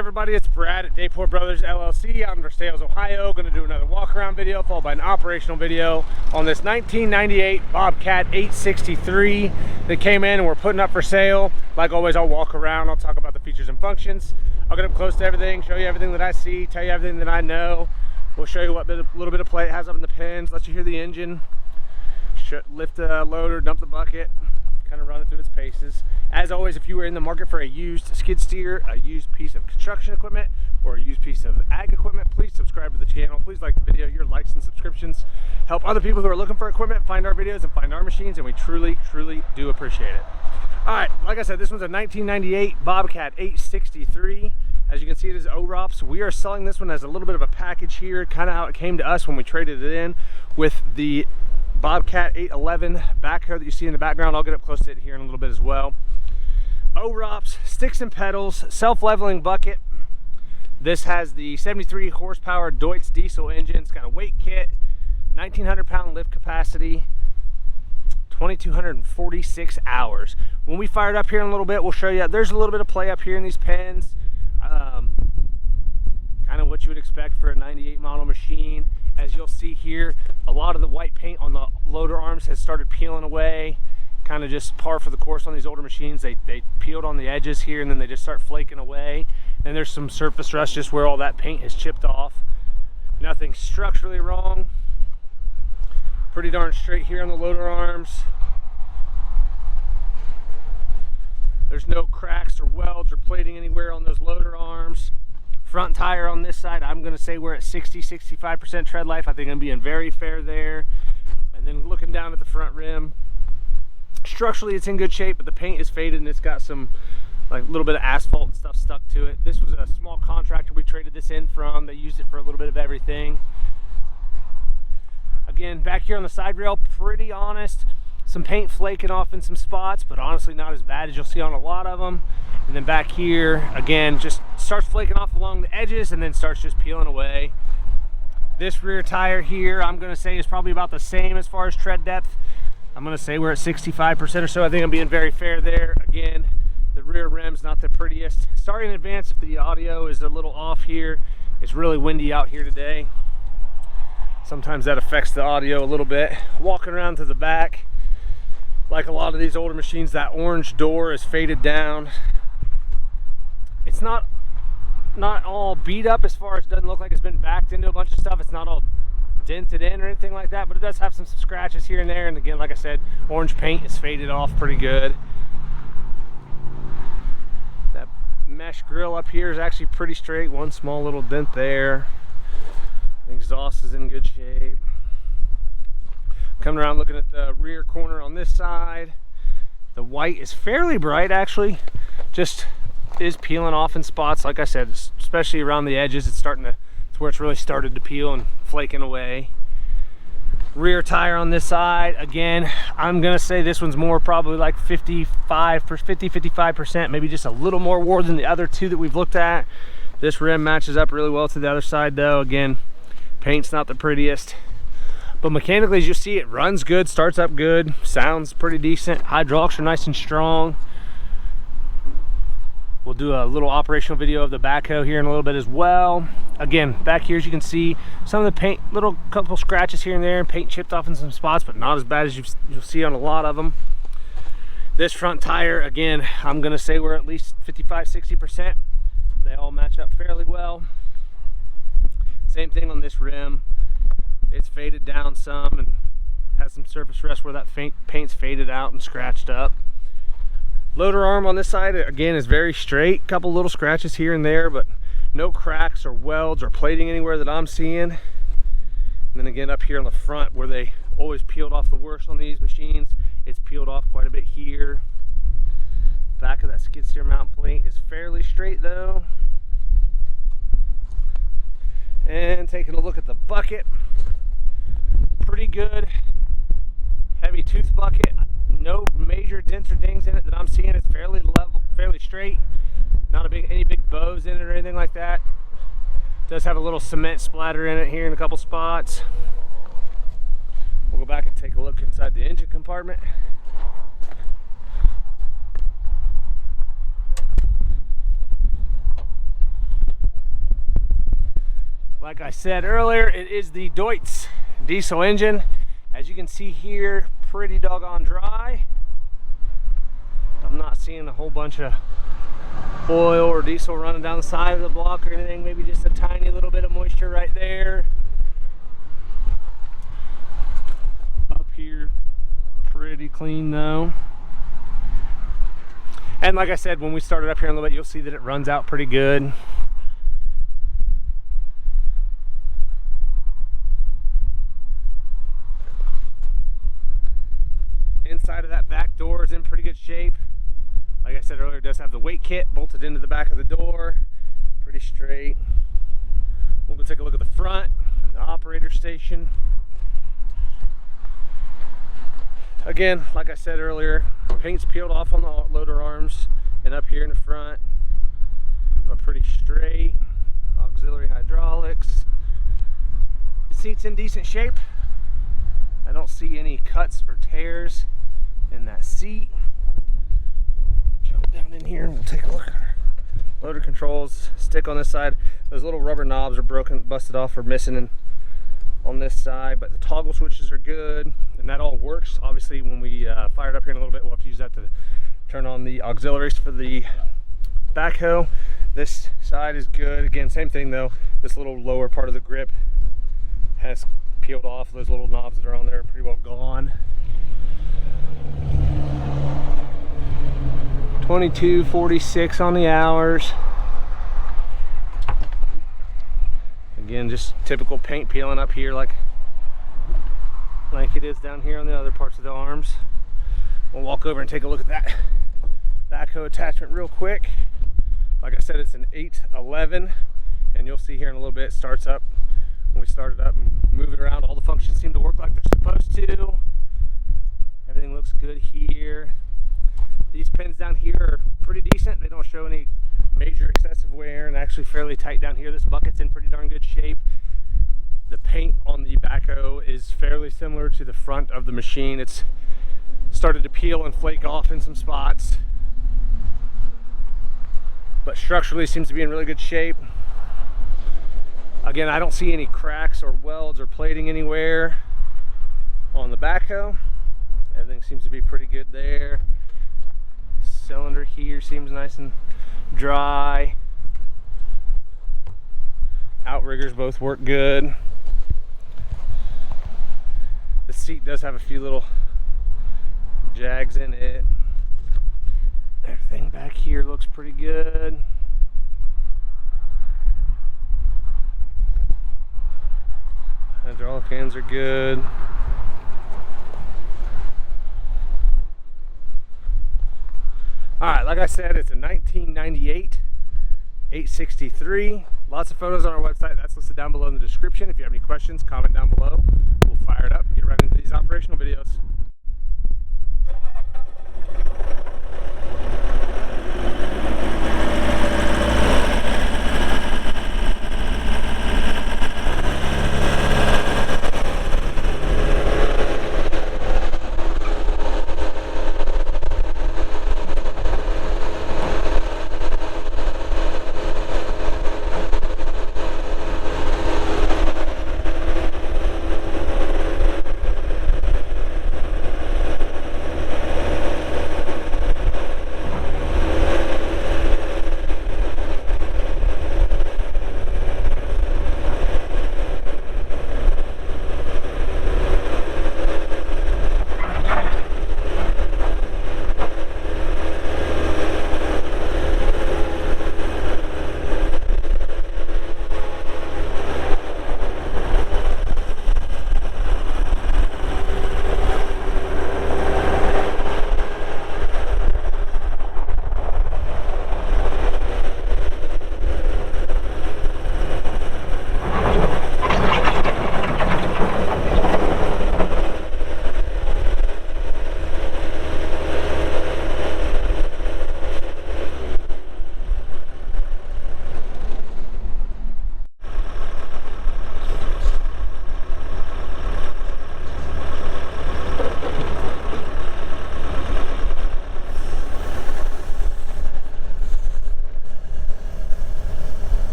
everybody, it's Brad at Dayport Brothers LLC out in Versailles, Ohio. Going to do another walk around video followed by an operational video on this 1998 Bobcat 863 that came in and we're putting up for sale. Like always, I'll walk around, I'll talk about the features and functions. I'll get up close to everything, show you everything that I see, tell you everything that I know. We'll show you what little bit of play it has up in the pins, let you hear the engine, lift the loader, dump the bucket, kind of run it through its paces. As always, if you were in the market for a used skid steer, a used piece of construction equipment, or a used piece of ag equipment, please subscribe to the channel. Please like the video. Your likes and subscriptions help other people who are looking for equipment find our videos and find our machines, and we truly do appreciate it. All right, like I said, this one's a 1998 Bobcat 863. As you can see, it is OROPS. We are selling this one as a little bit of a package here, kind of how it came to us when we traded it in with the Bobcat 811 backhoe that you see in the background. I'll get up close to it here in a little bit as well. OROPS, sticks and pedals, self-leveling bucket. This has the 73 horsepower Deutz Diesel engine. It's got a weight kit, 1,900 pound lift capacity, 2,246 hours. When we fire it up here in a little bit, we'll show you. There's a little bit of play up here in these pins. Kind of what you would expect for a 98 model machine. As you'll see here, a lot of the white paint on the loader arms has started peeling away. Kind of just par for the course on these older machines. They peeled on the edges here and then they just start flaking away. And there's some surface rust just where all that paint has chipped off. Nothing structurally wrong. Pretty darn straight here on the loader arms. There's no cracks or welds or plating anywhere on those loader arms. Front tire on this side, I'm going to say we're at 60-65% tread life. I think I'm being very fair there. And then looking down at the front rim, structurally it's in good shape, but the paint is faded and it's got some like little bit of asphalt and stuff stuck to it. This was a small contractor we traded this in from. They used it for a little bit of everything. Again, back here on the side rail, pretty honest. Some paint flaking off in some spots, but honestly not as bad as you'll see on a lot of them. And then back here, again, just starts flaking off along the edges and then starts just peeling away. This rear tire here, I'm gonna say is probably about the same as far as tread depth. I'm gonna say we're at 65% or so. I think I'm being very fair there. Again, the rear rim's not the prettiest. Sorry in advance if the audio is a little off here. It's really windy out here today. Sometimes that affects the audio a little bit. Walking around to the back, like a lot of these older machines, that orange door is faded down. It's not all beat up as far as it doesn't look like it's been backed into a bunch of stuff. It's not all dented in or anything like that, but it does have some scratches here and there. And again, like I said, orange paint is faded off pretty good. That mesh grill up here is actually pretty straight. One small little dent there. The exhaust is in good shape. Coming around looking at the rear corner on this side, the white is fairly bright actually, just is peeling off in spots. Like I said, especially around the edges, it's where it's really started to peel and flaking away. Rear tire on this side, again, I'm gonna say this one's more probably like 55%, maybe just a little more wore than the other two that we've looked at. This rim matches up really well to the other side though. Again, paint's not the prettiest. But mechanically, as you see, it runs good, starts up good, sounds pretty decent. Hydraulics are nice and strong. We'll do a little operational video of the backhoe here in a little bit as well. Again, back here, as you can see, some of the paint, little couple scratches here and there, and paint chipped off in some spots, but not as bad as you'll see on a lot of them. This front tire, again, I'm gonna say we're at least 55-60%. They all match up fairly well. Same thing on this rim. It's faded down some and has some surface rust where that paint's faded out and scratched up. Loader arm on this side, again, is very straight. Couple little scratches here and there, but no cracks or welds or plating anywhere that I'm seeing. And then again, up here on the front where they always peeled off the worst on these machines, it's peeled off quite a bit here. Back of that skid steer mount plate is fairly straight though. And taking a look at the bucket, pretty good heavy tooth bucket. No major dents or dings in it that I'm seeing. It's fairly level, fairly straight. Not any big bows in it or anything like that. It does have a little cement splatter in it here in a couple spots. We'll go back and take a look inside the engine compartment. Like I said earlier, it is the Deutz Diesel engine. As you can see here, pretty doggone dry. I'm not seeing a whole bunch of oil or diesel running down the side of the block or anything. Maybe just a tiny little bit of moisture right there. Up here, pretty clean though. And like I said, when we started up here in a little bit, you'll see that it runs out pretty good. Inside of that back door is in pretty good shape. Like I said earlier, it does have the weight kit bolted into the back of the door. Pretty straight. We'll go take a look at the front, the operator station. Again, like I said earlier, paint's peeled off on the loader arms and up here in the front, but pretty straight. Auxiliary hydraulics. Seat's in decent shape. I don't see any cuts or tears in that seat. Jump down in here and we'll take a look at our loader controls. Stick on this side. Those little rubber knobs are broken, busted off, or missing on this side, but the toggle switches are good, and that all works. Obviously, when we fire it up here in a little bit, we'll have to use that to turn on the auxiliaries for the backhoe. This side is good. Again, same thing though. This little lower part of the grip has peeled off. Those little knobs that are on there are pretty well gone. 22:46 on the hours. Again, just typical paint peeling up here like it is down here on the other parts of the arms. We'll walk over and take a look at that backhoe attachment real quick. Like I said, it's an 811, and you'll see here in a little bit it starts up. When we start it up and move it around, all the functions seem to work like they're supposed to. Everything looks good here. These pins down here are pretty decent. They don't show any major excessive wear, and actually fairly tight down here. This bucket's in pretty darn good shape. The paint on the backhoe is fairly similar to the front of the machine. It's started to peel and flake off in some spots, but structurally seems to be in really good shape. Again, I don't see any cracks or welds or plating anywhere on the backhoe. Everything seems to be pretty good there. Cylinder here seems nice and dry. Outriggers both work good. The seat does have a few little jags in it. Everything back here looks pretty good. Hydraulic hands are good. Alright, like I said, it's a 1998 863. Lots of photos on our website. That's listed down below in the description. If you have any questions, comment down below. We'll fire it up and get right into these operational videos.